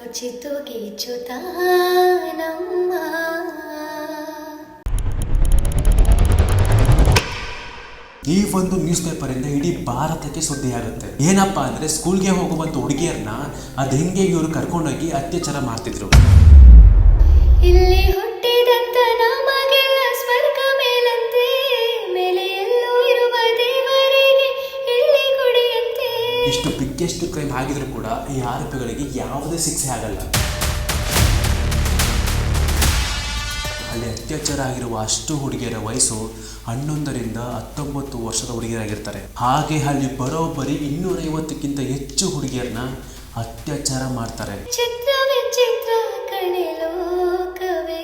ದೋಚಿತು ಗೀಚುತ್ತ ನಮ್ಮ ಈ ಒಂದು ನ್ಯೂಸ್ ಪೇಪರ್ ಇಂದ ಇಡೀ ಭಾರತಕ್ಕೆ ಸುದ್ದಿ ಆಗುತ್ತೆ. ಏನಪ್ಪಾ ಅಂದ್ರೆ ಸ್ಕೂಲ್ಗೆ ಹೋಗುವಂತ ಹುಡುಗಿಯರನ್ನ ಅದ್ ಹೆಂಗೆ ಇವರು ಕರ್ಕೊಂಡೋಗಿ ಅತ್ಯಾಚಾರ ಮಾಡ್ತಿದ್ರು. ಇಲ್ಲಿ ಹುಟ್ಟಿದಂತ ನಮಗೆಲ್ಲ ಸ್ವರ್ಗ ಮೇಲಂತೆ, ಮೇಲೆ ಎಲ್ಲೂ ಇರುವ ದೇವರಿಗೆ ಇಲ್ಲಿ ಗುಡಿಯಂತೆ. ಇಷ್ಟು ಬಿಗ್ಗೆಸ್ಟ್ ಕ್ರೈಮ್ ಆಗಿದ್ರು ಕೂಡ ಈ ಆರೋಪಿಗಳಿಗೆ ಯಾವುದೇ ಶಿಕ್ಷೆ ಆಗಲ್ಲ. ಅಲ್ಲಿ ಅತ್ಯಾಚಾರ ಆಗಿರುವ ಅಷ್ಟು ಹುಡುಗಿಯರ ವಯಸ್ಸು 11ರಿಂದ 19 ವರ್ಷದ ಹುಡುಗಿಯರಾಗಿರ್ತಾರೆ. ಹಾಗೆ ಅಲ್ಲಿ ಬರೋಬ್ಬರಿ 250ಕ್ಕಿಂತ ಹೆಚ್ಚು ಹುಡುಗಿಯರನ್ನ ಅತ್ಯಾಚಾರ ಮಾಡ್ತಾರೆ. ಚಿತ್ರ ವಿಚಿತ್ರ ಕಣೆ ಲೋಕವೇ.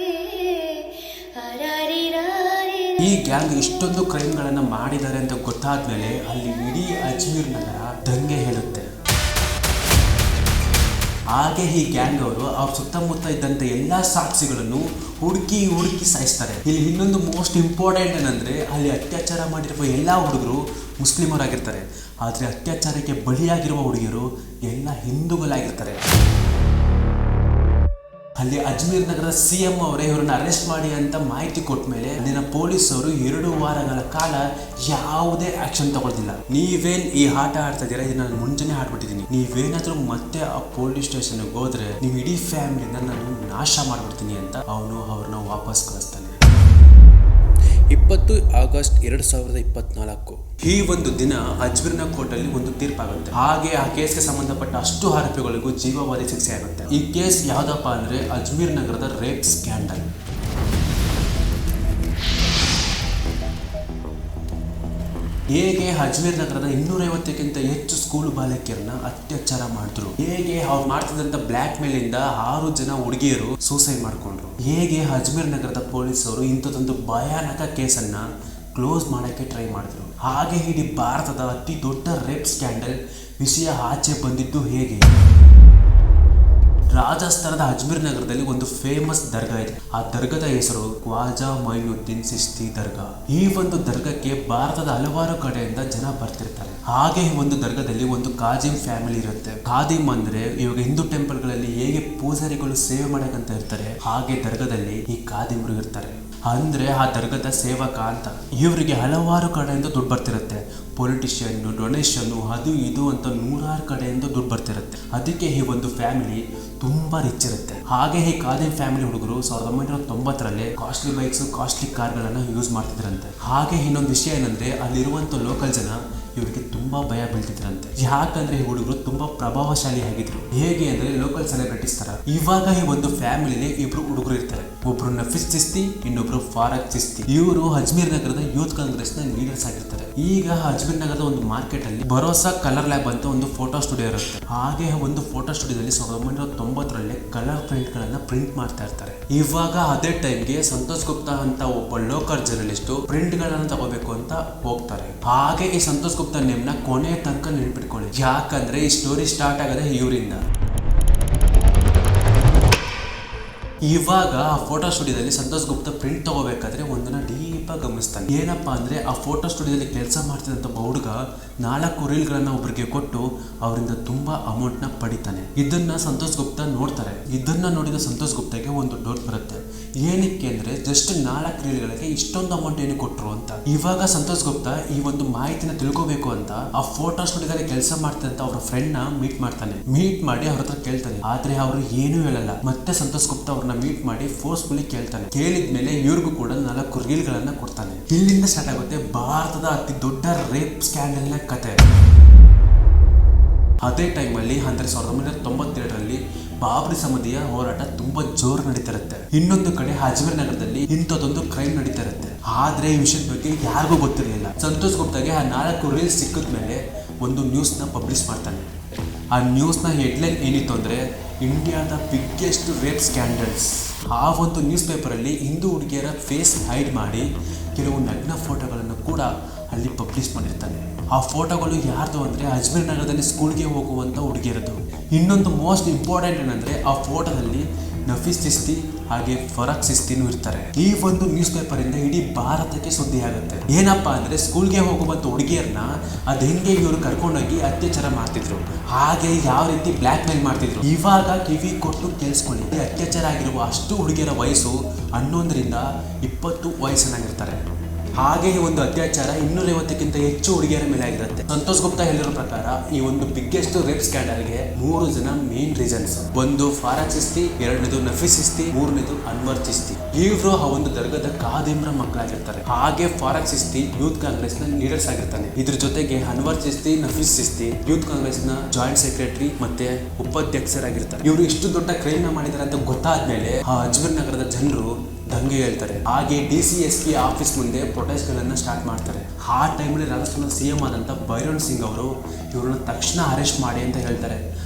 ಈ ಗ್ಯಾಂಗ್ ಇಷ್ಟೊಂದು ಕ್ರೈಮ್ಗಳನ್ನ ಮಾಡಿದ್ದಾರೆ ಅಂತ ಗೊತ್ತಾದ್ಮೇಲೆ ಅಲ್ಲಿ ಇಡೀ ಅಜ್ಮೀರ್ ನಗರ ದಂಗೆ ಹೇಳುತ್ತೆ. ಹಾಗೆ ಈ ಗ್ಯಾಂಗ್ ಅವರು ಅವ್ರ ಸುತ್ತಮುತ್ತ ಇದ್ದಂತ ಎಲ್ಲಾ ಸಾಕ್ಷಿಗಳನ್ನು ಹುಡುಕಿ ಸಾಯಿಸ್ತಾರೆ. ಇಲ್ಲಿ ಇನ್ನೊಂದು ಮೋಸ್ಟ್ ಇಂಪಾರ್ಟೆಂಟ್ ಏನಂದ್ರೆ ಅಲ್ಲಿ ಅತ್ಯಾಚಾರ ಮಾಡಿರುವ ಎಲ್ಲಾ ಹುಡುಗರು ಮುಸ್ಲಿಮರಾಗಿರ್ತಾರೆ. ಆದ್ರೆ ಅತ್ಯಾಚಾರಕ್ಕೆ ಬಲಿಯಾಗಿರುವ ಹುಡುಗಿಯರು ಎಲ್ಲ ಹಿಂದೂಗಳಾಗಿರ್ತಾರೆ. ಅಲ್ಲಿ ಅಜ್ಮೀರ್ ನಗರದ CM ಅವರೇ ಇವರನ್ನ ಅರೆಸ್ಟ್ ಮಾಡಿ ಅಂತ ಮಾಹಿತಿ ಕೊಟ್ಟ ಮೇಲೆ ಅಲ್ಲಿನ ಪೊಲೀಸರು 2 ವಾರಗಳ ಕಾಲ ಯಾವುದೇ ಆಕ್ಷನ್ ತಗೊಳ್ತಿಲ್ಲ. ನೀವೇನ್ ಈ ಆಟ ಆಡ್ತಾ ಇದೀರಾ, ಇದನ್ನ ನಾನು ಮುಂಚೆನೆ ಆಡ್ಬಿಟ್ಟಿದ್ದೀನಿ, ನೀವೇನಾದ್ರೂ ಮತ್ತೆ ಆ ಪೊಲೀಸ್ ಸ್ಟೇಷನ್ಗೆ ಹೋದ್ರೆ ನಿಮ್ ಇಡೀ ಫ್ಯಾಮಿಲಿನ ನಾನು ನಾಶ ಮಾಡ್ಬಿಡ್ತೀನಿ ಅಂತ ಅವನು ಅವ್ರನ್ನ ವಾಪಸ್ ಕಳಿಸ್ತಾನೆ. 20 ಆಗಸ್ಟ್ 2024 ಈ ಒಂದು ದಿನ ಅಜ್ಮೀರ್ನ ಕೋರ್ಟಲ್ಲಿ ಒಂದು ತೀರ್ಪಾಗುತ್ತೆ. ಹಾಗೆ ಆ ಕೇಸ್ಗೆ ಸಂಬಂಧಪಟ್ಟ ಅಷ್ಟು ಆರೋಪಿಗಳಿಗೂ ಜೀವಾವಧಿ ಶಿಕ್ಷೆ ಆಗುತ್ತೆ. ಈ ಕೇಸ್ ಯಾವ್ದಪ್ಪ ಅಂದ್ರೆ ಅಜ್ಮೀರ್ ನಗರದ ರೇಪ್ ಸ್ಕ್ಯಾಂಡಲ್. ಹೇಗೆ ಅಜ್ಮೀರ್ ನಗರದ 250ಕ್ಕಿಂತ ಹೆಚ್ಚು ಸ್ಕೂಲ್ ಬಾಲಕಿಯರನ್ನ ಅತ್ಯಾಚಾರ ಮಾಡಿದ್ರು, ಹೇಗೆ ಅವ್ರು ಮಾಡ್ತಿದ್ದಂತ ಬ್ಲ್ಯಾಕ್ ಮೇಲ್ ಇಂದ 6 ಜನ ಹುಡುಗಿಯರು ಸೂಸೈಡ್ ಮಾಡ್ಕೊಂಡ್ರು, ಹೇಗೆ ಅಜ್ಮೀರ್ ನಗರದ ಪೊಲೀಸರು ಇಂಥದ್ದೊಂದು ಭಯಾನಕ ಕೇಸನ್ನ ಕ್ಲೋಸ್ ಮಾಡೋಕ್ಕೆ ಟ್ರೈ ಮಾಡಿದ್ರು, ಹಾಗೆ ಇಡೀ ಭಾರತದ ಅತಿ ದೊಡ್ಡ ರೇಪ್ ಸ್ಕ್ಯಾಂಡಲ್ ವಿಷಯ ಆಚೆ ಬಂದಿದ್ದು ಹೇಗೆ. ರಾಜಸ್ಥಾನದ ಅಜ್ಮೀರ್ ನಗರದಲ್ಲಿ ಒಂದು ಫೇಮಸ್ ದರ್ಗಾ ಇದೆ. ಆ ದರ್ಗಾದ ಹೆಸರು ಖ್ವಾಜಾ ಮೊಯಿನುದ್ದೀನ್ ಚಿಶ್ತಿ ದರ್ಗಾ. ಈ ಒಂದು ದರ್ಗಾಕ್ಕೆ ಭಾರತದ ಹಲವಾರು ಕಡೆಯಿಂದ ಜನ ಬರ್ತಿರ್ತಾರೆ. ಹಾಗೆ ಈ ಒಂದು ದರ್ಗಾದಲ್ಲಿ ಒಂದು ಖಾದಿಮ್ ಫ್ಯಾಮಿಲಿ ಇರುತ್ತೆ. ಖಾದಿಮ್ ಅಂದ್ರೆ ಇವಾಗ ಹಿಂದೂ ಟೆಂಪಲ್ಗಳಲ್ಲಿ ಹೇಗೆ ಪೂಜಾರಿಗಳು ಸೇವೆ ಮಾಡಕ್ಕಂತ ಇರ್ತಾರೆ, ಹಾಗೆ ದರ್ಗಾದಲ್ಲಿ ಈ ಖಾದಿಮ್ರು ಇರ್ತಾರೆ. ಅಂದ್ರೆ ಆ ದರ್ಗದ ಸೇವಕ ಅಂತ. ಇವರಿಗೆ ಹಲವಾರು ಕಡೆಯಿಂದ ದುಡ್ಡು ಬರ್ತಿರುತ್ತೆ. ಪೊಲಿಟಿಷಿಯನ್, ಡೊನೇಷನ್, ಅದು ಇದು ಅಂತ 100 ಕಡೆಯಿಂದ ದುಡ್ಡು ಬರ್ತಿರುತ್ತೆ. ಅದಕ್ಕೆ ಈ ಒಂದು ಫ್ಯಾಮಿಲಿ ತುಂಬಾ ರಿಚ್ ಇರುತ್ತೆ. ಹಾಗೆ ಈ ಖಾದಿಮ್ ಫ್ಯಾಮಿಲಿ ಹುಡುಗರು 1990ರಲ್ಲಿ ಕಾಸ್ಟ್ಲಿ ಬೈಕ್ಸ್, ಕಾಸ್ಟ್ಲಿ ಕಾರ್ಗಳನ್ನ ಯೂಸ್ ಮಾಡ್ತಿದ್ರಂತೆ. ಹಾಗೆ ಇನ್ನೊಂದು ವಿಷಯ ಏನಂದ್ರೆ ಅಲ್ಲಿರುವಂತ ಲೋಕಲ್ ಜನ ಇವರಿಗೆ ತುಂಬಾ ಭಯ ಬೀಳ್ತಿದ್ರಂತೆ. ಯಾಕಂದ್ರೆ ಈ ಹುಡುಗರು ತುಂಬಾ ಪ್ರಭಾವಶಾಲಿ ಆಗಿದ್ರು. ಹೇಗೆ ಅಂದ್ರೆ ಲೋಕಲ್ ಸೆಲೆಬ್ರಿಟೀಸ್ ತರ. ಇವಾಗ ಈ ಒಂದು ಫ್ಯಾಮಿಲಿಲಿ 2 ಹುಡುಗರು ಇರ್ತಾರೆ. ಒಬ್ರು ನಫೀಸ್ ಚಿಸ್ತಿ, ಇನ್ನೊಬ್ರು ಫಾರಕ್ ಚಿಸ್ತಿ. ಇವರು ಅಜ್ಮೀರ್ ನಗರದ ಯೂತ್ ಕಾಂಗ್ರೆಸ್ ನ ಲೀಡರ್ಸ್ ಆಗಿರ್ತಾರೆ. ಈಗ ಅಜ್ಮೀರ್ ನಗರದ ಒಂದು ಮಾರ್ಕೆಟ್ ಅಲ್ಲಿ ಭರೋಸಾ ಕಲರ್ ಲ್ಯಾಬ್ ಅಂತ ಒಂದು ಫೋಟೋ ಸ್ಟುಡಿಯೋ ಇರುತ್ತೆ. ಹಾಗೆ ಒಂದು ಫೋಟೋ ಸ್ಟುಡಿಯೋದಲ್ಲಿ 1990ರಲ್ಲಿ ಕಲರ್ ಪ್ರಿಂಟ್ ಗಳನ್ನ ಪ್ರಿಂಟ್ ಮಾಡ್ತಾ ಇರ್ತಾರೆ. ಇವಾಗ ಅದೇ ಟೈಮ್ಗೆ ಸಂತೋಷ್ ಗುಪ್ತಾ ಅಂತ ಒಬ್ಬ ಲೋಕಲ್ ಜರ್ನಲಿಸ್ಟ್ ಪ್ರಿಂಟ್ ಗಳನ್ನ ತಗೋಬೇಕು ಅಂತ ಹೋಗ್ತಾರೆ. ಹಾಗೆ ಈ ಸಂತೋಷ್ ಗುಪ್ತಾ ನೇಮ್ನ ಕೊನೆ ತನಕ ನೆನಪಿಟ್ಕೊಳ್ಳಿ. ಯಾಕಂದ್ರೆ ಈ ಸ್ಟೋರಿ ಸ್ಟಾರ್ಟ್ ಆಗದೆ ಇವರಿಂದ. ಇವಾಗ ಆ ಫೋಟೋ ಸ್ಟುಡಿಯೋದಲ್ಲಿ ಸಂತೋಷ್ ಗುಪ್ತಾ ಪ್ರಿಂಟ್ ತಗೋಬೇಕಾದ್ರೆ ಒಂದನ್ನ ಡೀಪ್ ಆಗಿ ಗಮನಿಸ್ತಾನೆ. ಏನಪ್ಪಾ ಅಂದ್ರೆ ಆ ಫೋಟೋ ಸ್ಟುಡಿಯೋದಲ್ಲಿ ಕೆಲಸ ಮಾಡ್ತಿದ್ದಂತ ಹುಡುಗ 4 ರೀಲ್ಗಳನ್ನ ಒಬ್ಬರಿಗೆ ಕೊಟ್ಟು ಅವರಿಂದ ತುಂಬಾ ಅಮೌಂಟ್ ನ ಪಡಿತಾನೆ. ಇದನ್ನ ಸಂತೋಷ್ ಗುಪ್ತಾ ನೋಡ್ತಾರೆ. ಇದನ್ನ ನೋಡಿದ ಸಂತೋಷ್ ಗುಪ್ತಾಗೆ ಒಂದು ಡೌಟ್ ಬರುತ್ತೆ. ಏನಕ್ಕೆ ಅಂದ್ರೆ ಜಸ್ಟ್ 4 ರೀಲ್ಗಳಿಗೆ ಇಷ್ಟೊಂದು ಅಮೌಂಟ್ ಏನಕ್ಕೆ ಕೊಟ್ರು ಅಂತ. ಇವಾಗ ಸಂತೋಷ್ ಗುಪ್ತಾ ಈ ಒಂದು ಮಾಹಿತಿನ ತಿಳ್ಕೋಬೇಕು ಅಂತ ಆ ಫೋಟೋ ಸ್ಟುಡಿಯೋದಲ್ಲಿ ಕೆಲಸ ಮಾಡ್ತಿದ್ದಂತ ಅವ್ರ ಫ್ರೆಂಡ್ ನ ಮೀಟ್ ಮಾಡ್ತಾನೆ. ಮೀಟ್ ಮಾಡಿ ಅವ್ರ ಹತ್ರ ಕೇಳ್ತಾನೆ. ಆದ್ರೆ ಅವರು ಏನೂ ಹೇಳಲ್ಲ. ಮತ್ತೆ ಸಂತೋಷ್ ಗುಪ್ತಾ ಅವ್ರನ್ನ ಮೀಟ್ ಮಾಡಿ ಫೋರ್ಸ್ಫುಲಿ ಕೇಳ್ತಾನೆ. ಕೇಳಿದ್ಮೇಲೆ ಇವ್ರಿಗೂ ಕೂಡ 4 ರೀಲ್ಗಳನ್ನ ಕೊಡ್ತಾನೆ. ಇಲ್ಲಿಂದ ಸ್ಟಾರ್ಟ್ ಆಗುತ್ತೆ ಭಾರತದ ಅತಿ ದೊಡ್ಡ ರೇಪ್ ಸ್ಕ್ಯಾಂಡಲ್ ನ ಕತೆ. ಅದೇ ಟೈಮಲ್ಲಿ ಅಂದ್ರೆ 1992ರಲ್ಲಿ ಬಾಬ್ರಿ ಸಮಾಧಿಯ ಹೋರಾಟ ತುಂಬಾ ಜೋರು ನಡೀತಿರುತ್ತೆ. ಇನ್ನೊಂದು ಕಡೆ ಅಜ್ಮೀರ್ ನಗರದಲ್ಲಿ ಇಂಥದ್ದೊಂದು ಕ್ರೈಮ್ ನಡೀತಾ ಇರುತ್ತೆ. ಆದ್ರೆ ಈ ವಿಷಯದ ಬಗ್ಗೆ ಯಾರಿಗೂ ಗೊತ್ತಿರಲಿಲ್ಲ. ಸಂತೋಷ್ ಗುಪ್ತಾಗೆ ಆ 4 ರೀಲ್ಸ್ ಸಿಕ್ಕಿದ ಮೇಲೆ ಒಂದು ನ್ಯೂಸ್ ನ ಪಬ್ಲಿಷ್ ಮಾಡ್ತಾನೆ. ಆ ನ್ಯೂಸ್ ನ ಹೆಡ್ಲೈನ್ ಏನಿತ್ತು ಅಂದ್ರೆ ಇಂಡಿಯಾದ ಬಿಗ್ಗೆಸ್ಟ್ ರೇಪ್ ಸ್ಕ್ಯಾಂಡಲ್ಸ್. ಆ ಒಂದು ನ್ಯೂಸ್ ಪೇಪರ್ ಅಲ್ಲಿ ಹಿಂದೂ ಹುಡುಗಿಯರ ಫೇಸ್ ಹೈಡ್ ಮಾಡಿ ಕೆಲವು ನಗ್ನ ಫೋಟೋಗಳನ್ನು ಕೂಡ ಅಲ್ಲಿ ಪಬ್ಲಿಷ್ ಮಾಡಿರ್ತಾನೆ. ಆ ಫೋಟೋಗಳು ಯಾರ್ದು ಅಂದ್ರೆ ಅಜ್ಮೀರ್ ನಗರದಲ್ಲಿ ಸ್ಕೂಲ್ಗೆ ಹೋಗುವಂತ ಹುಡುಗಿಯರದು. ಇನ್ನೊಂದು ಮೋಸ್ಟ್ ಇಂಪಾರ್ಟೆಂಟ್ ಏನಂದ್ರೆ ಆ ಫೋಟೋದಲ್ಲಿ ನಫೀಸ್ ಚಿಸ್ತಿ ಹಾಗೆ ಫರಕ್ ಸಿಸ್ತಿನೂ ಇರ್ತಾರೆ. ಈ ಒಂದು ನ್ಯೂಸ್ ಪೇಪರ್ ಇಂದ ಇಡೀ ಭಾರತಕ್ಕೆ ಸುದ್ದಿ ಆಗುತ್ತೆ. ಏನಪ್ಪಾ ಅಂದ್ರೆ ಸ್ಕೂಲ್ಗೆ ಹೋಗುವಂತ ಹುಡುಗಿಯರನ್ನ ಅದ್ ಹೆಂಗೆ ಇವರು ಕರ್ಕೊಂಡೋಗಿ ಅತ್ಯಾಚಾರ ಮಾಡ್ತಿದ್ರು, ಹಾಗೆ ಯಾವ ರೀತಿ ಬ್ಲ್ಯಾಕ್ ಮೇಲ್ ಮಾಡ್ತಿದ್ರು. ಇವಾಗ ಕಿವಿ ಕೊಟ್ಟು ಕೇಳಿಸ್ಕೊಳ್ಳಿ, ಅತ್ಯಾಚಾರ ಆಗಿರುವ ಅಷ್ಟು ಹುಡುಗಿಯರ ವಯಸ್ಸು 11ರಿಂದ 20 ವಯಸ್ಸನ್ನಾಗಿರ್ತಾರೆ. ಹಾಗೆ ಈ ಒಂದು ಅತ್ಯಾಚಾರ 250ಕ್ಕಿಂತ ಹೆಚ್ಚು ಹುಡುಗಿಯರ ಮೇಲೆ ಆಗಿರುತ್ತೆ. ಸಂತೋಷ್ ಗುಪ್ತಾ ಹೇಳಿರೋ ಪ್ರಕಾರ ಈ ಒಂದು ಬಿಗ್ಗೆಸ್ಟ್ ರೇಪ್ ಸ್ಕ್ಯಾಂಡಲ್ಗೆ 3 ಜನ ಮೇನ್ ರೀಸನ್ಸ್. ಒಂದು ಫಾರಕ್ ಚಿಸ್ತಿ, ಎರಡನೇದು ನಫೀಸ್ ಚಿಸ್ತಿ, ಮೂರನೇದು ಅನ್ವರ್ ಚಿಸ್ತಿ. ಇವರು ಆ ಒಂದು ದರ್ಗಾದ ಖಾದಿಮ್ರ ಮಕ್ಕಳಾಗಿರ್ತಾರೆ. ಹಾಗೆ ಫಾರಕ್ ಚಿಸ್ತಿ ಯೂತ್ ಕಾಂಗ್ರೆಸ್ ನ ಲೀಡರ್ಸ್ ಆಗಿರ್ತಾನೆ. ಇದ್ರ ಜೊತೆಗೆ ಅನ್ವರ್ ಚಿಸ್ತಿ, ನಫೀಸ್ ಚಿಸ್ತಿ ಯೂತ್ ಕಾಂಗ್ರೆಸ್ ನ ಜಾಯಿಂಟ್ ಸೆಕ್ರೆಟರಿ ಮತ್ತೆ ಉಪಾಧ್ಯಕ್ಷರಾಗಿರ್ತಾರೆ. ಇವರು ಇಷ್ಟು ದೊಡ್ಡ ಕ್ರೈಮ್ ನ ಮಾಡಿದಾರೆ ಅಂತ ಗೊತ್ತಾದ್ಮೇಲೆ ಆ ಅಜ್ಮೀರ್ ನಗರದ ಜನರು ದಂಗೆ ಹೇಳ್ತಾರೆ. ಹಾಗೆ DCSP ಆಫೀಸ್ ಮುಂದೆ ಪ್ರೊಟೆಸ್ಟ್ ಗಳನ್ನ ಸ್ಟಾರ್ಟ್ ಮಾಡ್ತಾರೆ. ಆ ಟೈಮಲ್ಲಿ ರಾಜಸ್ಥಾನದ CM ಆದಂತ ಬೈರನ್ ಸಿಂಗ್ ಅವರು ಇವ್ರನ್ನ ತಕ್ಷಣ ಅರೆಸ್ಟ್ ಮಾಡಿ ಅಂತ ಹೇಳ್ತಾರೆ.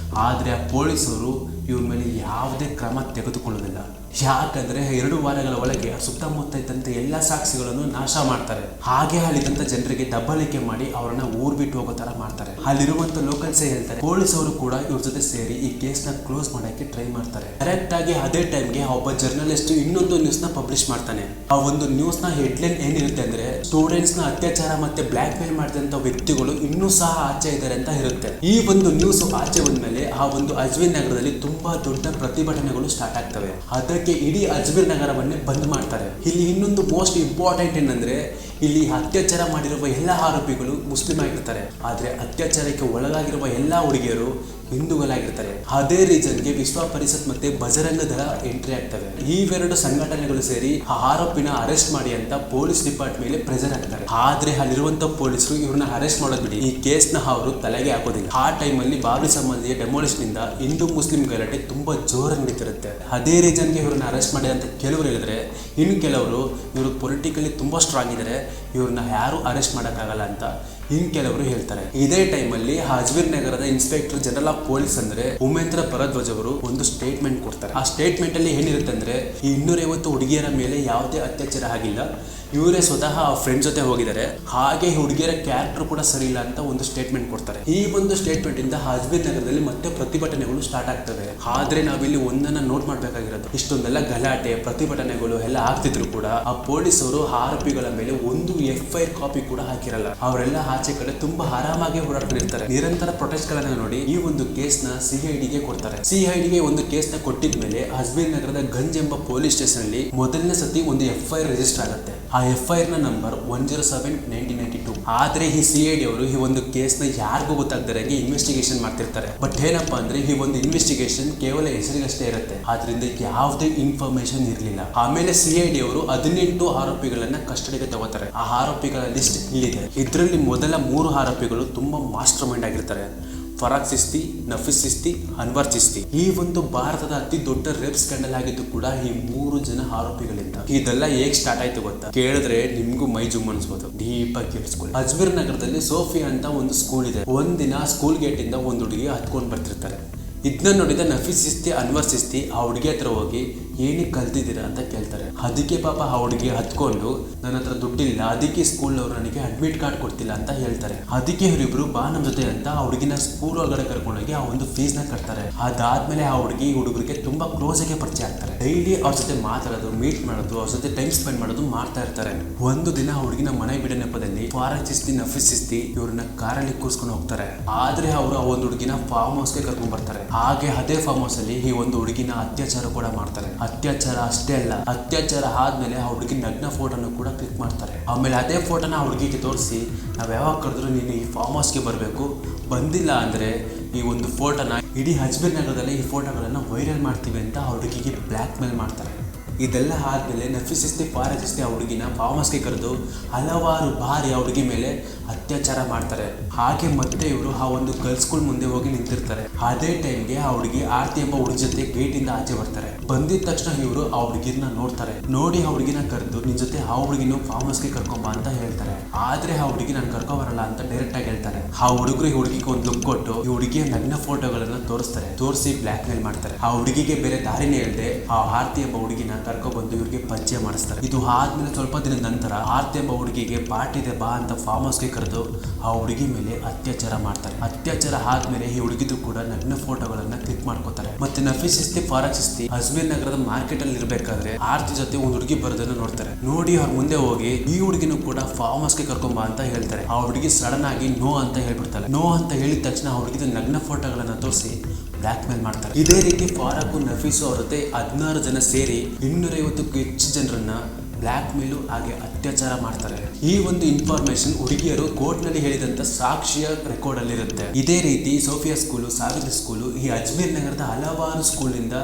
ಆದ್ರೆ ಆ ಪೊಲೀಸರು ಇವ್ರ ಮೇಲೆ ಯಾವುದೇ ಕ್ರಮ ತೆಗೆದುಕೊಳ್ಳೋದಿಲ್ಲ. ಯಾಕಂದ್ರೆ 2 ವಾರಗಳ ಒಳಗೆ ಸುತ್ತಮುತ್ತ ಇದ್ದಂತ ಎಲ್ಲಾ ಸಾಕ್ಷಿಗಳನ್ನು ನಾಶ ಮಾಡ್ತಾರೆ. ಹಾಗೆ ಅಲ್ಲಿದ್ದಂತ ಜನರಿಗೆ ದಬ್ಬಾಳಿಕೆ ಮಾಡಿ ಅವರನ್ನ ಊರ್ ಬಿಟ್ಟು ಹೋಗೋ ತರ ಮಾಡ್ತಾರೆ. ಅಲ್ಲಿರುವಂತ ಲೋಕಲ್ಸೇ ಹೇಳ್ತಾರೆ, ಪೊಲೀಸರು ಕೂಡ ಇವ್ರ ಜೊತೆ ಸೇರಿ ಈ ಕೇಸ್ ನ ಕ್ಲೋಸ್ ಮಾಡಕ್ಕೆ ಟ್ರೈ ಮಾಡ್ತಾರೆ. ಕರೆಕ್ಟ್ ಆಗಿ ಅದೇ ಟೈಮ್ಗೆ ಒಬ್ಬ ಜರ್ನಲಿಸ್ಟ್ ಇನ್ನೊಂದು ನ್ಯೂಸ್ ನ ಪಬ್ಲಿಷ್ ಮಾಡ್ತಾನೆ. ಆ ಒಂದು ನ್ಯೂಸ್ ನ ಹೆಡ್ಲೈನ್ ಏನಿರುತ್ತೆ ಅಂದ್ರೆ, ಸ್ಟೂಡೆಂಟ್ಸ್ ನ ಅತ್ಯಾಚಾರ ಮತ್ತೆ ಬ್ಲ್ಯಾಕ್ ಮೇಲ್ ಮಾಡಿದಂತ ವ್ಯಕ್ತಿಗಳು ಇನ್ನೂ ಸಹ ಆಚೆ ಇದ್ದಾರೆ ಅಂತ ಇರುತ್ತೆ. ಈ ಒಂದು ನ್ಯೂಸ್ ಆಚೆ ಬಂದ್ಮೇಲೆ ಆ ಒಂದು ಅಜ್ಮೀರ್ ನಗರದಲ್ಲಿ ತುಂಬಾ ದೊಡ್ಡ ಪ್ರತಿಭಟನೆಗಳು ಸ್ಟಾರ್ಟ್ ಆಗ್ತವೆ. ಅದಕ್ಕೆ ಇಡೀ ಅಜ್ಮೀರ್ ನಗರವನ್ನೇ ಬಂದ್ ಮಾಡ್ತಾರೆ. ಇಲ್ಲಿ ಇನ್ನೊಂದು ಮೋಸ್ಟ್ ಇಂಪಾರ್ಟೆಂಟ್ ಏನಂದ್ರೆ, ಇಲ್ಲಿ ಅತ್ಯಾಚಾರ ಮಾಡಿರುವ ಎಲ್ಲ ಆರೋಪಿಗಳು ಮುಸ್ಲಿಂ ಆಗಿರ್ತಾರೆ. ಆದ್ರೆ ಅತ್ಯಾಚಾರಕ್ಕೆ ಒಳಗಾಗಿರುವ ಎಲ್ಲಾ ಹುಡುಗಿಯರು ಹಿಂದೂಗಳಾಗಿರ್ತಾರೆ. ಅದೇ ರೀಸನ್ಗೆ ವಿಶ್ವ ಪರಿಷತ್ ಮತ್ತೆ ಬಜರಂಗ ದಳ ಎಂಟ್ರಿ ಆಗ್ತವೆ. ಇವೆರಡು ಸಂಘಟನೆಗಳು ಸೇರಿ ಆ ಆರೋಪಿನ ಅರೆಸ್ಟ್ ಮಾಡಿ ಅಂತ ಪೊಲೀಸ್ ಡಿಪಾರ್ಟ್ಮೆಂಟ್ ಮೇಲೆ ಪ್ರೆಷರ್ ಹಾಕ್ತಾರೆ. ಆದ್ರೆ ಅಲ್ಲಿರುವಂತ ಪೊಲೀಸರು ಇವ್ರನ್ನ ಅರೆಸ್ಟ್ ಮಾಡೋದ್ ಬಿಡಿ, ಈ ಕೇಸ್ ನ ಅವರು ತಲೆಗೆ ಹಾಕೋದಿಲ್ಲ. ಆ ಟೈಮ್ ಅಲ್ಲಿ ಬಾಬ್ರಿ ಸಮಾಧಿಯ ಡೆಮೋಲಿಷನ್ ಇಂದ ಹಿಂದೂ ಮುಸ್ಲಿಂ ಗಲಾಟೆ ತುಂಬಾ ಜೋರಾಗಿ ನಡೀತಿರುತ್ತೆ. ಅದೇ ರೀಸನ್ಗೆ ಇವ್ರನ್ನ ಅರೆಸ್ಟ್ ಮಾಡಿ ಅಂತ ಕೆಲವರು ಹೇಳಿದ್ರೆ, ಇನ್ನು ಕೆಲವರು ಇವರು ಪೊಲಿಟಿಕಲಿ ತುಂಬಾ ಸ್ಟ್ರಾಂಗ್ ಇದ್ದಾರೆ, ಇವ್ರನ್ನ ಯಾರು ಅರೆಸ್ಟ್ ಮಾಡೋಕ್ಕಾಗಲ್ಲ ಅಂತ ಇನ್ ಕೆಲವರು ಹೇಳ್ತಾರೆ. ಇದೇ ಟೈಮ್ ಅಲ್ಲಿ ಅಜ್ಮೀರ್ ನಗರದ ಇನ್ಸ್ಪೆಕ್ಟರ್ ಜನರಲ್ ಆಫ್ ಪೊಲೀಸ್ ಅಂದ್ರೆ ಉಮೇಂದ್ರ ಭರದ್ವಾಜ್ ಅವರು ಒಂದು ಸ್ಟೇಟ್ಮೆಂಟ್ ಕೊಡ್ತಾರೆ. ಆ ಸ್ಟೇಟ್ಮೆಂಟ್ ಅಲ್ಲಿ ಏನಿರುತ್ತೆ ಅಂದ್ರೆ, ಈ 250 ಹುಡುಗಿಯರ ಮೇಲೆ ಯಾವುದೇ ಅತ್ಯಾಚಾರ ಆಗಿಲ್ಲ, ಇವರೇ ಸ್ವತಃ ಫ್ರೆಂಡ್ ಜೊತೆ ಹೋಗಿದ್ದಾರೆ, ಹಾಗೆ ಹುಡುಗಿಯರ ಕ್ಯಾರೆಕ್ಟರ್ ಕೂಡ ಸರಿ ಇಲ್ಲ ಅಂತ ಒಂದು ಸ್ಟೇಟ್ಮೆಂಟ್ ಕೊಡ್ತಾರೆ. ಈ ಒಂದು ಸ್ಟೇಟ್ಮೆಂಟ್ ಇಂದ ಅಜ್ಮೀರ್ ನಗರದಲ್ಲಿ ಮತ್ತೆ ಪ್ರತಿಭಟನೆಗಳು ಸ್ಟಾರ್ಟ್ ಆಗ್ತವೆ. ಆದ್ರೆ ನಾವಿಲ್ಲಿ ಒಂದನ್ನ ನೋಟ್ ಮಾಡ್ಬೇಕಾಗಿರೋದು, ಇಷ್ಟೊಂದೆಲ್ಲ ಗಲಾಟೆ ಪ್ರತಿಭಟನೆಗಳು ಎಲ್ಲ ಆಗ್ತಿದ್ರು ಕೂಡ ಆ ಪೊಲೀಸರು ಆರೋಪಿಗಳ ಮೇಲೆ ಒಂದು FIR ಕಾಪಿ ಕೂಡ ಹಾಕಿರಲ್ಲ. ಅವರೆಲ್ಲ ಆಚೆ ಕಡೆ ತುಂಬಾ ಆರಾಮಾಗಿ ಓಡಾಡ್ತಿರ್ತಾರೆ. ನಿರಂತರ ಪ್ರೊಟೆಸ್ಟ್ ಗಳನ್ನ ನೋಡಿ ಈ ಒಂದು ಕೇಸ್ ನ CIDಗೆ ಕೊಡ್ತಾರೆ. CIDಗೆ ಒಂದು ಕೇಸ್ ನ ಕೊಟ್ಟಿದ್ಮೇಲೆ ಅಜ್ಮೀರ್ ನಗರದ ಗಂಜ್ ಎಂಬ ಪೊಲೀಸ್ ಸ್ಟೇಷನ್ ಅಲ್ಲಿ ಮೊದಲನೇ ಸತಿ ಒಂದು FIR ರಿಜಿಸ್ಟರ್ ಆಗುತ್ತೆ. ಆ FIR ನ ನಂಬರ್ 107/1992. ಆದ್ರೆ ಈ CID ಅವರು ಈ ಒಂದು ಕೇಸ್ ನ ಯಾರಿಗೂ ಗೊತ್ತಾಗದಾಗೆ ಇನ್ವೆಸ್ಟಿಗೇಷನ್ ಮಾಡ್ತಿರ್ತಾರೆ. ಬಟ್ ಏನಪ್ಪಾ ಅಂದ್ರೆ, ಈ ಒಂದು ಇನ್ವೆಸ್ಟಿಗೇಷನ್ ಕೇವಲ ಹೆಸರಿಗಷ್ಟೇ ಇರುತ್ತೆ, ಆದ್ರಿಂದ ಯಾವುದೇ ಇನ್ಫಾರ್ಮೇಶನ್ ಇರಲಿಲ್ಲ. ಆಮೇಲೆ CID ಅವರು 18 ಆರೋಪಿಗಳನ್ನ ಕಸ್ಟಡಿಗೆ ತಗೋತಾರೆ. ಆ ಆರೋಪಿಗಳ ಲಿಸ್ಟ್ ಇಲ್ಲಿದೆ. ಇದರಲ್ಲಿ ಮೊದಲ 3 ಆರೋಪಿಗಳು ತುಂಬಾ ಮಾಸ್ಟರ್ ಮೈಂಡ್ ಆಗಿರ್ತಾರೆ. ಫರಾಕ್ ಚಿಸ್ತಿ, ನಫೀಸ್ ಚಿಸ್ತಿ, ಅನ್ವರ್ ಚಿಸ್ತಿ. ಈ ಒಂದು ಭಾರತದ ಅತಿ ದೊಡ್ಡ ರೇಪ್ ಸ್ಕ್ಯಾಂಡಲ್ ಆಗಿದ್ದು ಕೂಡ ಈ 3 ಜನ ಆರೋಪಿಗಳಿಂದ. ಇದೆಲ್ಲ ಹೇಗ್ ಸ್ಟಾರ್ಟ್ ಆಯ್ತು ಗೊತ್ತಾ? ಕೇಳಿದ್ರೆ ನಿಮ್ಗೂ ಮೈ ಜುಮ್ ಅನ್ಸ್ಬೋದು. ಡೀಪ್ ಆಗಿ ಕೇಳಿಸ್ಕೊಳ್ಳಿ. ಅಜ್ಮೀರ್ ನಗರದಲ್ಲಿ ಸೋಫಿಯಾ ಅಂತ ಒಂದು ಸ್ಕೂಲ್ ಇದೆ. ಒಂದಿನ ಸ್ಕೂಲ್ ಗೇಟ್ ಇಂದ ಒಂದು ಹುಡುಗಿ ಹತ್ಕೊಂಡು ಬರ್ತಿರ್ತಾರೆ. ಇದನ್ನ ನೋಡಿದ ನಫೀಸ್ ಚಿಸ್ತಿ, ಅನ್ವರ್ ಚಿಸ್ತಿ ಆ ಹುಡುಗಿ ಹತ್ರ ಹೋಗಿ ಏನಕ್ಕೆ ಕಲ್ತಿದ್ದೀರಾ ಅಂತ ಕೇಳ್ತಾರೆ. ಅದಕ್ಕೆ ಪಾಪ ಆ ಹುಡುಗಿ ಹತ್ಕೊಂಡು, ನನ್ನ ಹತ್ರ ದುಡ್ಡಿಲ್ಲ, ಅದಕ್ಕೆ ಸ್ಕೂಲ್ ಅವರು ನನಗೆ ಅಡ್ಮಿಟ್ ಕಾರ್ಡ್ ಕೊಡ್ತಿಲ್ಲ ಅಂತ ಹೇಳ್ತಾರೆ. ಅದಕ್ಕೆ ಇವರಿಬ್ರು ಬಾ ನಮ್ಮ ಜೊತೆ ಅಂತ ಆ ಹುಡುಗಿನ ಸ್ಕೂಲ್ ಒಳಗಡೆ ಕರ್ಕೊಂಡೋಗಿ ಆ ಒಂದು ಫೀಸ್ ನ ಕಟ್ತಾರೆ. ಅದಾದ್ಮೇಲೆ ಆ ಹುಡುಗಿ ಹುಡುಗರಿಗೆ ತುಂಬಾ ಕ್ಲೋಸ್ ಆಗಿ ಪರಿಚಯ ಆಗ್ತಾರೆ. ಡೈಲಿ ಅವ್ರ ಜೊತೆ ಮಾತಾಡೋದು, ಮೀಟ್ ಮಾಡೋದು, ಅವ್ರ ಜೊತೆ ಟೈಮ್ ಸ್ಪೆಂಡ್ ಮಾಡೋದು ಮಾಡ್ತಾ ಇರ್ತಾರೆ. ಒಂದು ದಿನ ಆ ಹುಡುಗಿನ ಮನೆ ಬಿಡೋ ನೆಪದಲ್ಲಿ ಫಾರಕ್ ಚಿಸ್ತಿ, ನಫೀಸ್ ಚಿಸ್ತಿ ಇವ್ರನ್ನ ಕಾರಲ್ಲಿ ಕೂರ್ಸ್ಕೊಂಡು ಹೋಗ್ತಾರೆ. ಆದ್ರೆ ಅವರು ಆ ಒಂದು ಹುಡುಗಿನ ಫಾರ್ಮ್ ಹೌಸ್ಗೆ ಕರ್ಕೊಂಡ್ ಬರ್ತಾರೆ. ಹಾಗೆ ಅದೇ ಫಾರ್ಮ್ ಹೌಸ್ ಅಲ್ಲಿ ಈ ಒಂದು ಹುಡುಗಿನ ಅತ್ಯಾಚಾರ ಕೂಡ ಮಾಡ್ತಾರೆ. ಅತ್ಯಾಚಾರ ಅಷ್ಟೇ ಅಲ್ಲ, ಅತ್ಯಾಚಾರ ಆದ್ಮೇಲೆ ಆ ಹುಡುಗಿ ನಗ್ನ ಫೋಟೋನು ಕೂಡ ಕ್ಲಿಕ್ ಮಾಡ್ತಾರೆ. ಆಮೇಲೆ ಅದೇ ಫೋಟೋನ ಆ ಹುಡುಗಿಗೆ ತೋರಿಸಿ, ನಾವ್ ಯಾವಾಗ ಕರೆದ್ರು ನೀನು ಈ ಫಾರ್ಮ್ ಹೌಸ್ಗೆ ಬರಬೇಕು, ಬಂದಿಲ್ಲ ಅಂದ್ರೆ ಈ ಒಂದು ಫೋಟೋನ ಇಡೀ ಅಜ್ಮೀರ್ ನಗರದಲ್ಲಿ ಈ ಫೋಟೋಗಳನ್ನ ವೈರಲ್ ಮಾಡ್ತೀವಿ ಅಂತ ಆ ಹುಡುಗಿಗೆ ಬ್ಲ್ಯಾಕ್ ಮೇಲ್ ಮಾಡ್ತಾರೆ. ಇದೆಲ್ಲ ಆದ್ಮೇಲೆ ನಫೀಸ್ ಚಿಸ್ತಿ, ಫಾರಕ್ ಚಿಸ್ತಿ ಆ ಹುಡುಗಿನ ಫಾರ್ಮ್ ಹೌಸ್ಗೆ ಕರೆದು ಹಲವಾರು ಬಾರಿ ಆ ಹುಡುಗಿ ಮೇಲೆ ಅತ್ಯಾಚಾರ ಮಾಡ್ತಾರೆ. ಹಾಗೆ ಮತ್ತೆ ಇವರು ಆ ಒಂದು ಗರ್ಲ್ಸ್ ಸ್ಕೂಲ್ ಮುಂದೆ ಹೋಗಿ ನಿಂತಿರ್ತಾರೆ. ಅದೇ ಟೈಮ್ಗೆ ಆ ಹುಡುಗಿ ಆರ್ತಿ ಎಂಬ ಹುಡುಗಿ ಜೊತೆ ಗೇಟ್ ಇಂದ ಆಚೆ ಬರ್ತಾರೆ. ಬಂದಿದ ತಕ್ಷಣ ಇವರು ಆ ಹುಡುಗಿನ ನೋಡ್ತಾರೆ. ನೋಡಿ ಆ ಹುಡುಗಿನ ಕರೆದು ನಿನ್ ಜೊತೆ ಆ ಹುಡುಗಿನ ಫಾರ್ಮ್ ಹೌಸ್ಗೆ ಕರ್ಕೊಂಬ ಅಂತ ಹೇಳ್ತಾರೆ. ಆದ್ರೆ ಆ ಹುಡುಗಿ ನಾನು ಕರ್ಕೊ ಬರಲ್ಲ ಅಂತ ಡೈರೆಕ್ಟ್ ಆಗಿ ಹೇಳ್ತಾರೆ. ಆ ಹುಡುಗರು ಈ ಹುಡುಗಿಗೆ ಒಂದು ಲುಕ್ ಕೊಟ್ಟು ಈ ಹುಡುಗಿಯ ನಗ್ನ ಫೋಟೋಗಳನ್ನ ತೋರಿಸ್ತಾರೆ. ತೋರಿಸಿ ಬ್ಲ್ಯಾಕ್ ಮೇಲ್ ಮಾಡ್ತಾರೆ. ಆ ಹುಡುಗಿಗೆ ಬೇರೆ ದಾರಿನೇ ಹೇಳ್ದೆ ಆ ಆರ್ತಿ ಎಂಬ ಹುಡುಗಿನ ಕರ್ಕೊಬಂದು ಇವ್ರಿಗೆ ಪರಿಚಯ ಮಾಡಿಸ್ತಾರೆ. ಇದು ಆದ್ಮೇಲೆ ಸ್ವಲ್ಪ ದಿನದ ನಂತರ ಆರ್ತಿ ಎಂಬ ಹುಡುಗಿಗೆ ಪಾರ್ಟಿ ಇದೆ ಬಾ ಅಂತ ಫಾರ್ಮ್ ಹೌಸ್ಗೆ ಕರೆದು ಆ ಹುಡುಗಿ ಮೇಲೆ ಅತ್ಯಾಚಾರ ಮಾಡ್ತಾರೆ. ಅತ್ಯಾಚಾರ ಆದ್ಮೇಲೆ ಈ ಹುಡುಗಿದು ಕೂಡ ನಗ್ನ ಫೋಟೋಗಳನ್ನ ಕ್ಲಿಕ್ ಮಾಡ್ಕೋತಾರೆ. ಮತ್ತೆ ನಫೀಸ್ ಸಿಸ್ತಿ ಫಾರಕ್ ಸಿಸ್ತಿ ಅಜ್ಮೀರ್ ನಗರದ ಮಾರ್ಕೆಟ್ ಅಲ್ಲಿ ಇರ್ಬೇಕಾದ್ರೆ ಆರ್ತಿ ಜೊತೆ ಒಂದು ಹುಡುಗಿ ಬರೋದನ್ನ ನೋಡ್ತಾರೆ. ನೋಡಿ ಅವ್ರ ಮುಂದೆ ಹೋಗಿ ಈ ಹುಡುಗಿನೂ ಕೂಡ ಫಾರ್ಮ್ ಹೌಸ್ಗೆ ಕರ್ಕೊಂಬ ಅಂತ ಹೇಳ್ತಾರೆ. ಆ ಹುಡುಗಿ ಸಡನ್ ಆಗಿ ನೋ ಅಂತ ಹೇಳ್ಬಿಡ್ತಾಳೆ. ನೋ ಅಂತ ಹೇಳಿದ ತಕ್ಷಣ ಆ ಹುಡುಗಿದ ನಗ್ನ ಫೋಟೋಗಳನ್ನ ತೋರಿಸಿ ಬ್ಲಾಕ್ ಮೇಲ್ ಮಾಡ್ತಾರೆ. ಇದೇ ರೀತಿ ಫಾರೂಕ್ ನಫೀಸು ಅವ್ರ ಜೊತೆ 16 ಜನ ಸೇರಿ 250ಕ್ಕೂ ಹೆಚ್ಚು ಜನರನ್ನ ಬ್ಲಾಕ್ ಮೇಲು ಹಾಗೆ ಅತ್ಯಾಚಾರ ಮಾಡ್ತಾರೆ. ಈ ಒಂದು ಇನ್ಫಾರ್ಮೇಶನ್ ಹುಡುಗಿಯರು ಕೋರ್ಟ್ ನಲ್ಲಿ ಹೇಳಿದಂತ ಸಾಕ್ಷಿಯ ರೆಕಾರ್ಡ್ ಅಲ್ಲಿ ಇರುತ್ತೆ. ಇದೇ ರೀತಿ ಸೋಫಿಯಾ ಸ್ಕೂಲು, ಸಾವಿತ್ರಿ ಸ್ಕೂಲು, ಈ ಅಜ್ಮೀರ್ ನಗರದ ಹಲವಾರು ಸ್ಕೂಲ್ ಇಂದ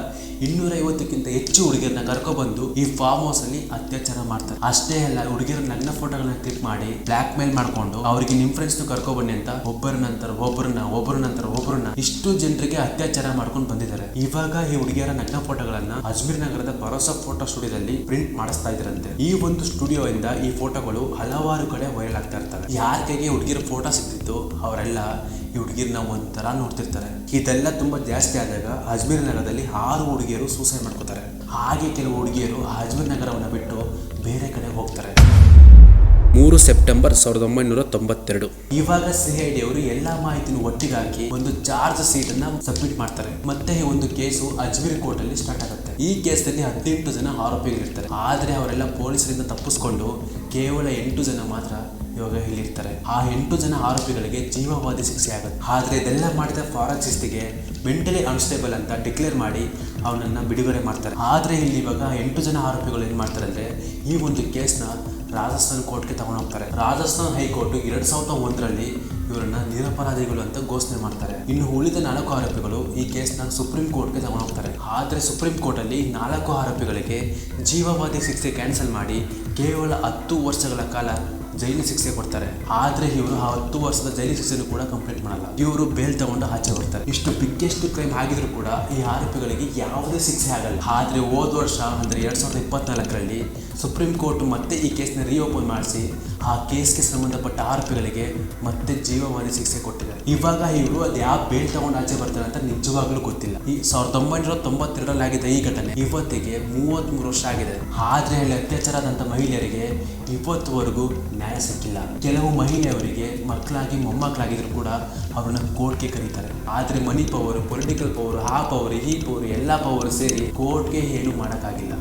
250ಕ್ಕಿಂತ ಹೆಚ್ಚು ಹುಡುಗಿಯರನ್ನ ಕರ್ಕೊಬಂದು ಈ ಫಾರ್ಮ್ ಹೌಸ್ ಅಲ್ಲಿ ಅತ್ಯಾಚಾರ ಮಾಡ್ತಾರೆ. ಅಷ್ಟೇ ಅಲ್ಲ, ಹುಡುಗಿಯರ ನಗ್ನ ಫೋಟೋಗಳನ್ನ ಕ್ಲಿಕ್ ಮಾಡಿ ಬ್ಲಾಕ್ ಮೇಲ್ ಮಾಡ್ಕೊಂಡು ಅವರಿಗೆ ನಿಮ್ ಫ್ರೆಂಡ್ಸ್ ಕರ್ಕೊಬನ್ನಿ ಅಂತ ಒಬ್ಬರ ನಂತರ ಒಬ್ಬರನ್ನ ಇಷ್ಟು ಜನರಿಗೆ ಅತ್ಯಾಚಾರ ಮಾಡ್ಕೊಂಡು ಬಂದಿದ್ದಾರೆ. ಇವಾಗ ಈ ಹುಡುಗಿಯರ ನಗ್ನ ಫೋಟೋಗಳನ್ನ ಅಜ್ಮೀರ್ ನಗರದ ಭರೋಸಾ ಫೋಟೋ ಸ್ಟುಡಿಯೋದಲ್ಲಿ ಪ್ರಿಂಟ್ ಮಾಡಿಸ್ತಾ ಇದ್ರಂತೆ. ಈ ಒಂದು ಸ್ಟುಡಿಯೋ ಇಂದ ಈ ಫೋಟೋಗಳು ಹಲವಾರು ಕಡೆ ವೈರಲ್ ಆಗ್ತಾ ಇರ್ತವೆ. ಯಾರ ಕೈಗೆ ಹುಡುಗಿರ ಫೋಟೋ ಸಿಗ್ತಿತ್ತು ಅವರೆಲ್ಲ ಈ ಹುಡುಗಿರ್ನ ಒಂಥರ ನೋಡ್ತಿರ್ತಾರೆ. ಇದೆಲ್ಲ ತುಂಬಾ ಜಾಸ್ತಿ ಆದಾಗ ಅಜ್ಮೀರ್ ನಗರದಲ್ಲಿ 6 ಹುಡುಗಿಯರು ಸೂಸೈಡ್ ಮಾಡ್ಕೋತಾರೆ. ಹಾಗೆ ಕೆಲವು ಹುಡುಗಿಯರು ಅಜ್ಮೀರ್ ನಗರವನ್ನು ಬಿಟ್ಟು ಬೇರೆ ಕಡೆ ಹೋಗ್ತಾರೆ. 3 ಸೆಪ್ಟೆಂಬರ್ 1992. ಇವಾಗ CID ಅವರು ಎಲ್ಲಾ ಮಾಹಿತಿನ ಒಟ್ಟಿಗೆ ಹಾಕಿ ಒಂದು ಚಾರ್ಜ್ ಶೀಟ್ ಅನ್ನ ಸಬ್ಮಿಟ್ ಮಾಡ್ತಾರೆ. ಮತ್ತೆ ಈ ಒಂದು ಕೇಸು ಅಜ್ಮೀರ್ ಕೋರ್ಟ್ ಅಲ್ಲಿ ಸ್ಟಾರ್ಟ್ ಆಗುತ್ತೆ. ಈ ಕೇಸಲ್ಲಿ 18 ಜನ ಆರೋಪಿಗಳಿರ್ತಾರೆ. ಆದ್ರೆ ಅವರೆಲ್ಲ ಪೊಲೀಸರಿಂದ ತಪ್ಪಿಸ್ಕೊಂಡು ಕೇವಲ 8 ಜನ ಮಾತ್ರ ಇವಾಗ ಇಲ್ಲಿರ್ತಾರೆ. ಆ 8 ಜನ ಆರೋಪಿಗಳಿಗೆ ಜೀವಾವಧಿ ಶಿಕ್ಷೆ ಆಗುತ್ತೆ. ಆದ್ರೆ ಇದೆಲ್ಲ ಮಾಡಿದ ಫಾರಕ್ ಸಿಸ್ತಿಗೆ ಮೆಂಟಲಿ ಅನ್ಸ್ಟೇಬಲ್ ಅಂತ ಡಿಕ್ಲೇರ್ ಮಾಡಿ ಅವನನ್ನ ಬಿಡುಗಡೆ ಮಾಡ್ತಾರೆ. ಆದ್ರೆ ಇಲ್ಲಿ ಇವಾಗ 8 ಜನ ಆರೋಪಿಗಳು ಏನ್ ಮಾಡ್ತಾರೆ ಅಂದ್ರೆ ಈ ಒಂದು ಕೇಸ್ನ ರಾಜಸ್ಥಾನ್ ಕೋರ್ಟ್ಗೆ ತಗೊಂಡು ಹೋಗ್ತಾರೆ. ರಾಜಸ್ಥಾನ್ ಹೈಕೋರ್ಟ್ 2001ರಲ್ಲಿ ಇವರನ್ನ ನಿರಪರಾಧಿಗಳು ಅಂತ ಘೋಷಣೆ ಮಾಡ್ತಾರೆ. ಇನ್ನು ಉಳಿದ 4 ಆರೋಪಿಗಳು ಈ ಕೇಸ್ನ ಸುಪ್ರೀಂ ಕೋರ್ಟ್ಗೆ ತಗೊಂಡು ಹೋಗ್ತಾರೆ. ಆದ್ರೆ ಸುಪ್ರೀಂ ಕೋರ್ಟ್ ಅಲ್ಲಿ 4 ಆರೋಪಿಗಳಿಗೆ ಜೀವಾವಧಿ ಶಿಕ್ಷೆ ಕ್ಯಾನ್ಸಲ್ ಮಾಡಿ ಕೇವಲ 10 ವರ್ಷಗಳ ಕಾಲ ಜೈಲು ಶಿಕ್ಷೆ ಕೊಡ್ತಾರೆ. ಆದ್ರೆ ಇವರು ಆ 10 ವರ್ಷದ ಜೈಲು ಶಿಕ್ಷೆನೂ ಕೂಡ ಕಂಪ್ಲೀಟ್ ಮಾಡಲ್ಲ. ಇವರು ಬೇಲ್ ತಗೊಂಡು ಆಚೆ ಬರ್ತಾರೆ. ಇಷ್ಟು ಬಿಗ್ಗೆಸ್ಟ್ ಕ್ರೈಮ್ ಆಗಿದ್ರು ಕೂಡ ಈ ಆರೋಪಿಗಳಿಗೆ ಯಾವುದೇ ಶಿಕ್ಷೆ ಆಗಲ್ಲ. ಆದ್ರೆ ಹೋದ ವರ್ಷ ಅಂದ್ರೆ 2024ರಲ್ಲಿ ಸುಪ್ರೀಂ ಕೋರ್ಟ್ ಮತ್ತೆ ಈ ಕೇಸ್ನ ರೀಓಪನ್ ಮಾಡಿಸಿ ಆ ಕೇಸ್ಗೆ ಸಂಬಂಧಪಟ್ಟ ಆರೋಪಿಗಳಿಗೆ ಮತ್ತೆ ಜೀವಾವಧಿ ಶಿಕ್ಷೆ ಕೊಟ್ಟಿದೆ. ಇವಾಗ ಇವರು ಅದು ಯಾವ ಬೇಲ್ ತಗೊಂಡು ಆಚೆ ಬರ್ತಾರೆ ಅಂತ ನಿಜವಾಗ್ಲೂ ಗೊತ್ತಿಲ್ಲ. ಈ 1992ರಲ್ಲಿ ಆಗಿದ್ದ ಈ ಘಟನೆ ಇವತ್ತಿಗೆ 33 ವರ್ಷ ಆಗಿದೆ. ಆದ್ರೆ ಅಲ್ಲಿ ಅತ್ಯಾಚಾರ ಆದಂತ ಮಹಿಳೆಯರಿಗೆ ಇವತ್ತುವರೆಗೂ ನ್ಯಾಯ ಸಿಕ್ಕಿಲ್ಲ. ಕೆಲವು ಮಹಿಳೆಯರಿಗೆ ಮಕ್ಕಳಾಗಿ ಮೊಮ್ಮಕ್ಕಳಾಗಿದ್ರು ಕೂಡ ಅವ್ರನ್ನ ಕೋರ್ಟ್ಗೆ ಕರೀತಾರೆ. ಆದ್ರೆ ಮನಿ ಪವರ್, ಪೊಲಿಟಿಕಲ್ ಪವರ್, ಆ ಪವರ್, ಈ ಪವರ್, ಎಲ್ಲ ಪವರ್ ಸೇರಿ ಕೋರ್ಟ್ಗೆ ಏನು ಮಾಡೋಕ್ಕಾಗಿಲ್ಲ.